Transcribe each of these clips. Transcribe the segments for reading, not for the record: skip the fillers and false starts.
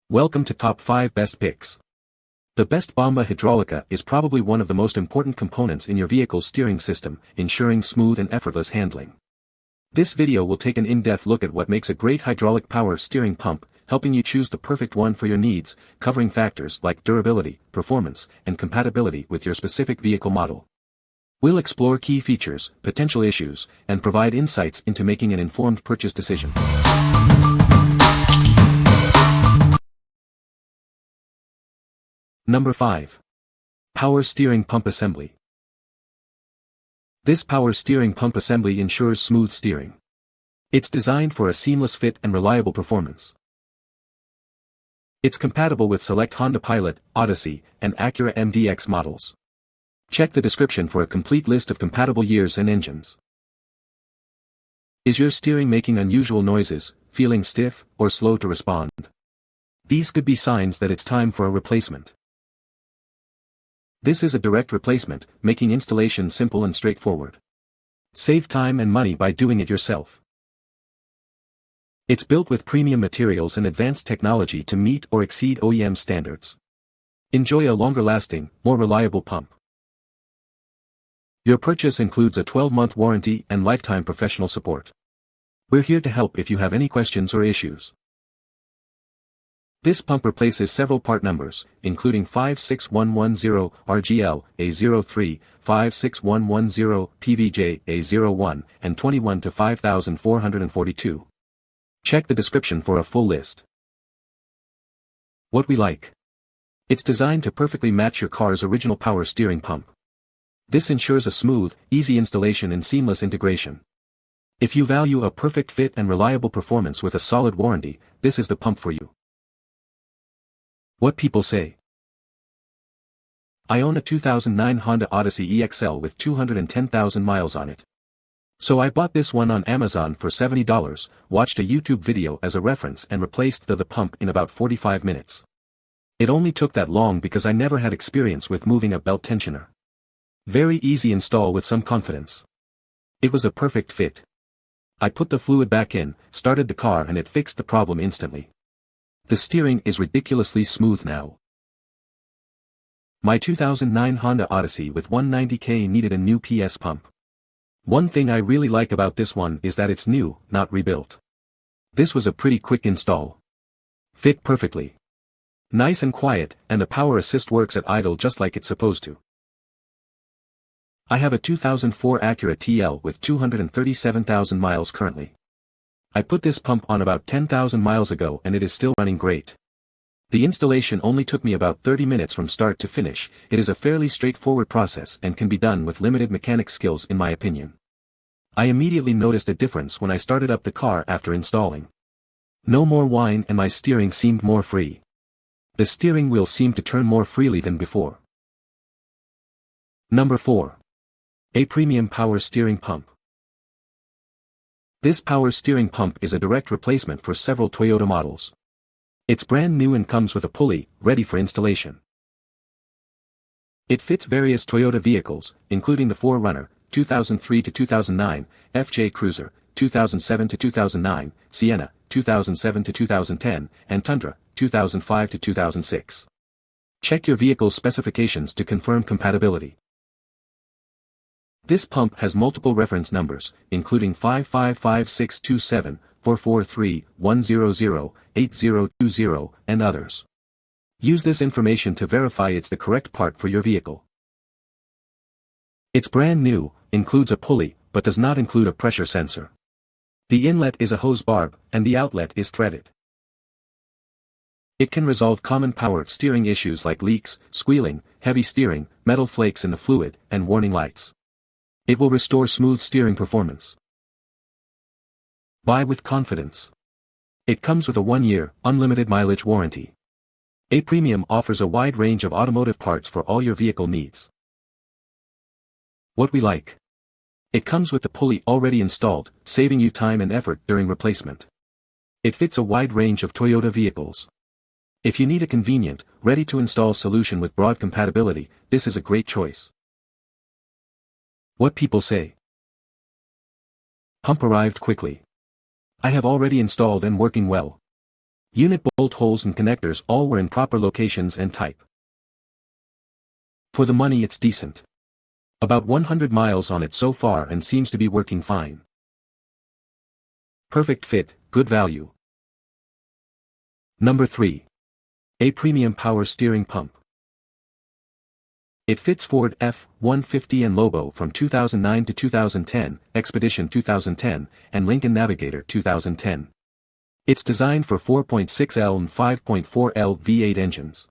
Welcome to Top 5 Best Picks. The best Bomba Hidraulica is probably one of the most important components in your vehicle's steering system, ensuring smooth and effortless handling. This video will take an in-depth look at what makes a great hydraulic power steering pump, helping you choose the perfect one for your needs, covering factors like durability, performance, and compatibility with your specific vehicle model. We'll explore key features, potential issues, and provide insights into making an informed purchase decision. Number 5. Power Steering Pump Assembly. This power steering pump assembly ensures smooth steering. It's designed for a seamless fit and reliable performance. It's compatible with select Honda Pilot, Odyssey, and Acura MDX models. Check the description for a complete list of compatible years and engines. Is your steering making unusual noises, feeling stiff, or slow to respond? These could be signs that it's time for a replacement. This is a direct replacement, making installation simple and straightforward. Save time and money by doing it yourself. It's built with premium materials and advanced technology to meet or exceed OEM standards. Enjoy a longer-lasting, more reliable pump. Your purchase includes a 12-month warranty and lifetime professional support. We're here to help if you have any questions or issues. This pump replaces several part numbers, including 56110 RGL A03, 56110 PVJ A01, and 21 to 5442. Check the description for a full list. What we like. It's designed to perfectly match your car's original power steering pump. This ensures a smooth, easy installation and seamless integration. If you value a perfect fit and reliable performance with a solid warranty, this is the pump for you. What people say. I own a 2009 Honda Odyssey EXL with 210,000 miles on it. So I bought this one on Amazon for $70, watched a YouTube video as a reference and replaced the pump in about 45 minutes. It only took that long because I never had experience with moving a belt tensioner. Very easy install with some confidence. It was a perfect fit. I put the fluid back in, started the car and it fixed the problem instantly. The steering is ridiculously smooth now. My 2009 Honda Odyssey with 190k needed a new PS pump. One thing I really like about this one is that it's new, not rebuilt. This was a pretty quick install. Fit perfectly. Nice and quiet, and the power assist works at idle just like it's supposed to. I have a 2004 Acura TL with 237,000 miles currently. I put this pump on about 10,000 miles ago and it is still running great. The installation only took me about 30 minutes from start to finish. It is a fairly straightforward process and can be done with limited mechanic skills in my opinion. I immediately noticed a difference when I started up the car after installing. No more whine and my steering seemed more free. The steering wheel seemed to turn more freely than before. Number 4. A premium power steering pump. This power steering pump is a direct replacement for several Toyota models. It's brand new and comes with a pulley, ready for installation. It fits various Toyota vehicles, including the 4Runner, 2003 to 2009, FJ Cruiser, 2007 to 2009, Sienna, 2007 to 2010, and Tundra, 2005 to 2006. Check your vehicle's specifications to confirm compatibility. This pump has multiple reference numbers, including 555627, 443, 100, 8020, and others. Use this information to verify it's the correct part for your vehicle. It's brand new, includes a pulley, but does not include a pressure sensor. The inlet is a hose barb, and the outlet is threaded. It can resolve common power steering issues like leaks, squealing, heavy steering, metal flakes in the fluid, and warning lights. It will restore smooth steering performance. Buy with confidence. It comes with a 1-year, unlimited mileage warranty. A Premium offers a wide range of automotive parts for all your vehicle needs. What we like. It comes with the pulley already installed, saving you time and effort during replacement. It fits a wide range of Toyota vehicles. If you need a convenient, ready-to-install solution with broad compatibility, this is a great choice. What people say. Pump arrived quickly. I have already installed and working well. Unit bolt holes and connectors all were in proper locations and type. For the money it's decent. About 100 miles on it so far and seems to be working fine. Perfect fit, good value. Number 3. A premium power steering pump. It fits Ford F-150 and Lobo from 2009 to 2010, Expedition 2010, and Lincoln Navigator 2010. It's designed for 4.6L and 5.4L V8 engines.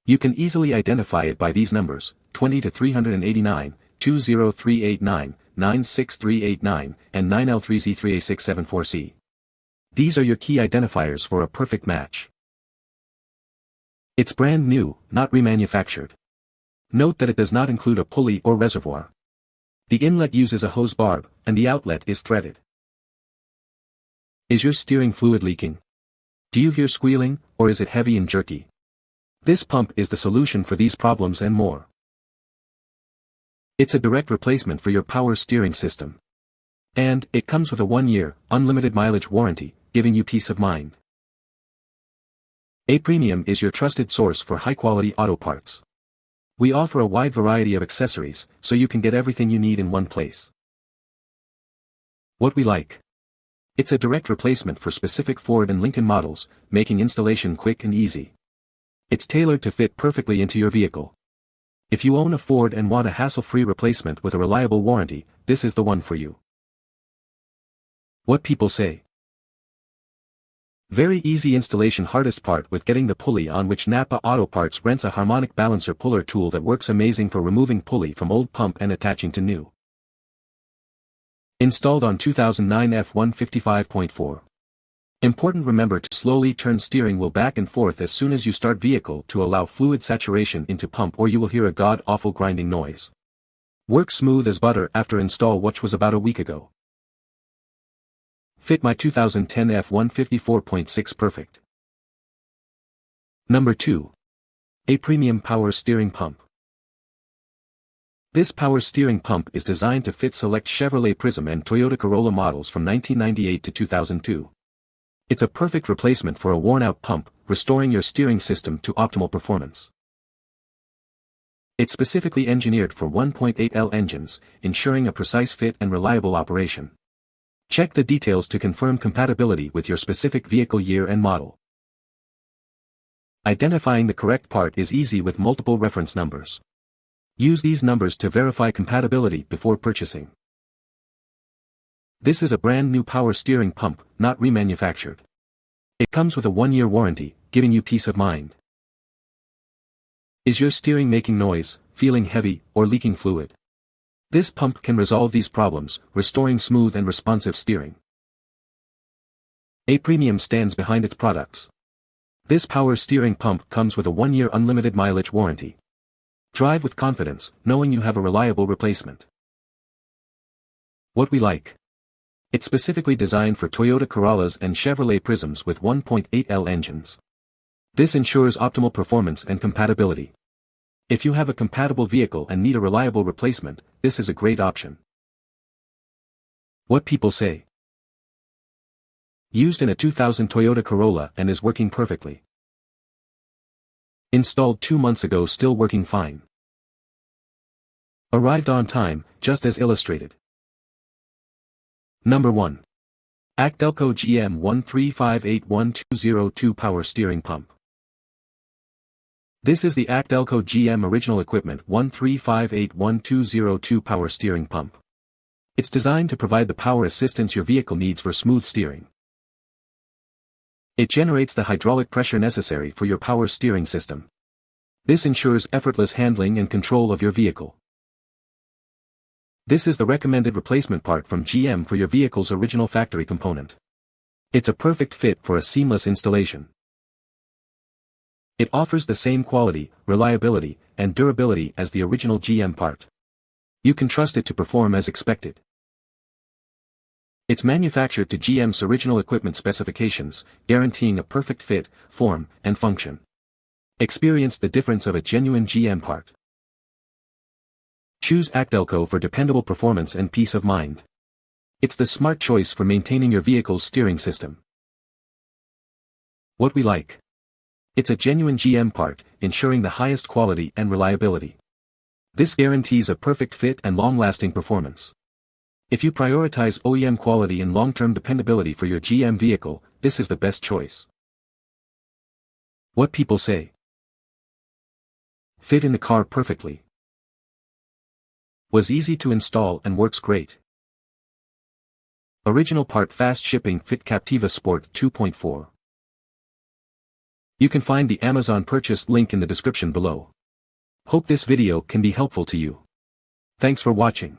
You can easily identify it by these numbers, 20 to 389, 20389, 96389, and 9L3Z3A674C. These are your key identifiers for a perfect match. It's brand new, not remanufactured. Note that it does not include a pulley or reservoir. The inlet uses a hose barb, and the outlet is threaded. Is your steering fluid leaking? Do you hear squealing, or is it heavy and jerky? This pump is the solution for these problems and more. It's a direct replacement for your power steering system. And it comes with a 1-year, unlimited mileage warranty, giving you peace of mind. A Premium is your trusted source for high-quality auto parts. We offer a wide variety of accessories, so you can get everything you need in one place. What we like. It's a direct replacement for specific Ford and Lincoln models, making installation quick and easy. It's tailored to fit perfectly into your vehicle. If you own a Ford and want a hassle-free replacement with a reliable warranty, this is the one for you. What people say. Very easy installation. Hardest part with getting the pulley on, which Napa Auto Parts rents a harmonic balancer puller tool that works amazing for removing pulley from old pump and attaching to new. Installed on 2009 F-155.4. Important: remember to slowly turn steering wheel back and forth as soon as you start vehicle to allow fluid saturation into pump, or you will hear a god-awful grinding noise. Work smooth as butter after install, which was about a week ago. Fit my 2010 F-154.6 perfect. Number 2. A Premium power steering pump. This power steering pump is designed to fit select Chevrolet Prism and Toyota Corolla models from 1998 to 2002. It's a perfect replacement for a worn-out pump, restoring your steering system to optimal performance. It's specifically engineered for 1.8L engines, ensuring a precise fit and reliable operation. Check the details to confirm compatibility with your specific vehicle year and model. Identifying the correct part is easy with multiple reference numbers. Use these numbers to verify compatibility before purchasing. This is a brand new power steering pump, not remanufactured. It comes with a 1-year warranty, giving you peace of mind. Is your steering making noise, feeling heavy, or leaking fluid? This pump can resolve these problems, restoring smooth and responsive steering. A Premium stands behind its products. This power steering pump comes with a 1-year unlimited mileage warranty. Drive with confidence, knowing you have a reliable replacement. What we like. It's specifically designed for Toyota Corollas and Chevrolet Prisms with 1.8L engines. This ensures optimal performance and compatibility. If you have a compatible vehicle and need a reliable replacement, this is a great option. What people say. Used in a 2000 Toyota Corolla and is working perfectly. Installed 2 months ago, still working fine. Arrived on time, just as illustrated. Number 1. ACDelco GM 135812002 Power Steering Pump. This is the ACDelco GM Original Equipment 135812002 Power Steering Pump. It's designed to provide the power assistance your vehicle needs for smooth steering. It generates the hydraulic pressure necessary for your power steering system. This ensures effortless handling and control of your vehicle. This is the recommended replacement part from GM for your vehicle's original factory component. It's a perfect fit for a seamless installation. It offers the same quality, reliability, and durability as the original GM part. You can trust it to perform as expected. It's manufactured to GM's original equipment specifications, guaranteeing a perfect fit, form, and function. Experience the difference of a genuine GM part. Choose ACDelco for dependable performance and peace of mind. It's the smart choice for maintaining your vehicle's steering system. What we like. It's a genuine GM part, ensuring the highest quality and reliability. This guarantees a perfect fit and long-lasting performance. If you prioritize OEM quality and long-term dependability for your GM vehicle, this is the best choice. What people say. Fit in the car perfectly. Was easy to install and works great. Original part fast shipping fit Captiva Sport 2.4. You can find the Amazon purchase link in the description below. Hope this video can be helpful to you. Thanks for watching.